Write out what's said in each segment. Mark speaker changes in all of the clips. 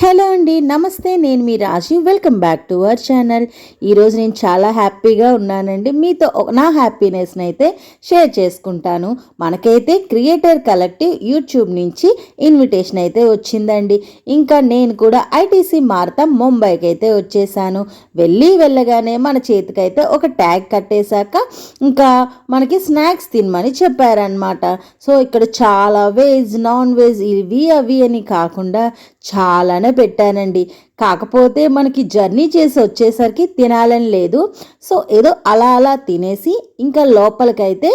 Speaker 1: Hello అండి, నమస్తే. నేను మీ Raju. Welcome back to our channel. ఈరోజు నేను చాలా హ్యాపీగా ఉన్నానండి. మీతో నా హ్యాపీనెస్ని అయితే షేర్ చేసుకుంటాను. మనకైతే క్రియేటర్ కలెక్టివ్ యూట్యూబ్ నుంచి ఇన్విటేషన్ అయితే వచ్చిందండి. ఇంకా నేను కూడా ఐటీసీ మార్తా ముంబైకి అయితే వచ్చేసాను. వెళ్ళగానే మన చేతికైతే ఒక ట్యాగ్ కట్టేశాక ఇంకా మనకి స్నాక్స్ తినమని చెప్పారనమాట. సో ఇక్కడ చాలా వెజ్, నాన్ వెజ్, ఇవి అవి అని కాకుండా చాలానే పెట్టానండి. కాకపోతే మనకి జర్నీ చేసి వచ్చేసరికి తినాలని లేదు. సో ఏదో అలా తినేసి ఇంకా లోపలికైతే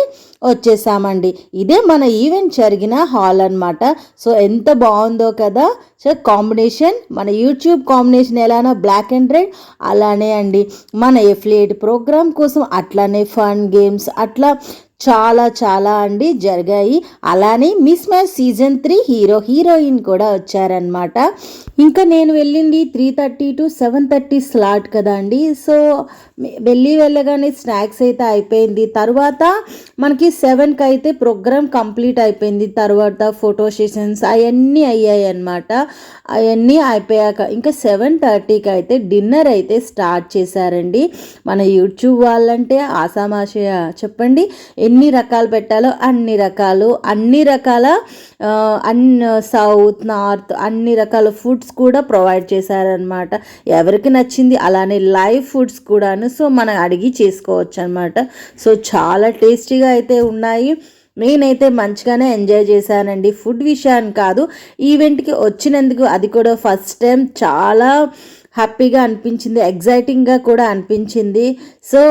Speaker 1: వచ్చేసామండి. ఇదే మన ఈవెంట్ జరిగిన హాల్ అనమాట. సో ఎంత బాగుందో కదా. సో కాంబినేషన్ మన యూట్యూబ్ కాంబినేషన్ ఎలానో బ్లాక్ అండ్ రెడ్ అలానే అండి. మన ఎఫిలియేట్ ప్రోగ్రామ్ కోసం అట్లానే ఫన్ గేమ్స్ అట్లా చాలా అండి జరిగాయి. అలానే మిస్ మ్యాచ్ సీజన్ 3 హీరోయిన్ కూడా వచ్చారనమాట. ఇంకా నేను వెళ్ళింది 3:30 to 7:30 స్లాట్ కదా అండి. సో వెళ్ళగానే స్నాక్స్ అయితే అయిపోయింది. తర్వాత మనకి 7కి అయితే ప్రోగ్రామ్ కంప్లీట్ అయిపోయింది. తర్వాత ఫోటో సెషన్స్ అవన్నీ అయ్యాయి అనమాట. అవన్నీ అయిపోయాక ఇంకా 7:30కి అయితే డిన్నర్ అయితే స్టార్ట్ చేశారండి. మన యూట్యూబ్ వాళ్ళంటే ఆసామాషయ చెప్పండి. ఎన్ని రకాలు పెట్టాలో అన్ని రకాల సౌత్ నార్త్ అన్ని రకాల ఫుడ్స్ కూడా ప్రొవైడ్ చేశారనమాట. ఎవరికి నచ్చింది అలానే లైవ్ ఫుడ్స్ కూడాను. సో మనం అడిగి చేసుకోవచ్చు అనమాట. సో చాలా టేస్టీగా అయితే ఉన్నాయి. నేనైతే మంచిగానే ఎంజాయ్ చేశానండి. ఫుడ్ విషయాన్ని కాదు, ఈవెంట్కి వచ్చినందుకు అది కూడా ఫస్ట్ టైం చాలా హ్యాపీగా అనిపించింది, ఎగ్జైటింగ్గా కూడా అనిపించింది. సో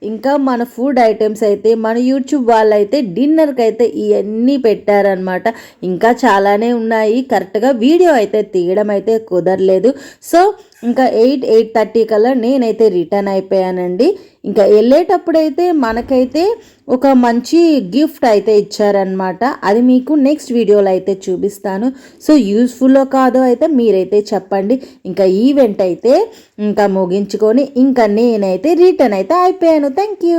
Speaker 1: ఇంకా మన ఫుడ్ ఐటమ్స్ అయితే మన యూట్యూబ్ వాళ్ళు అయితే డిన్నర్కి అయితే ఇవన్నీ పెట్టారనమాట. ఇంకా చాలానే ఉన్నాయి. కరెక్ట్గా వీడియో అయితే తీయడం అయితే కుదరలేదు. సో ఇంకా 8:30 కల్లా నేనైతే రిటర్న్ అయిపోయానండి. ఇంకా వెళ్ళేటప్పుడైతే మనకైతే ఒక మంచి గిఫ్ట్ అయితే ఇచ్చారనమాట. అది మీకు నెక్స్ట్ వీడియోలో అయితే చూపిస్తాను. సో యూస్ఫుల్లో కాదో అయితే మీరైతే చెప్పండి. ఇంకా ఈవెంట్ అయితే ఇంకా ముగించుకొని ఇంకా నేనైతే రిటర్న్ అయితే అయిపోయాను. Thank you.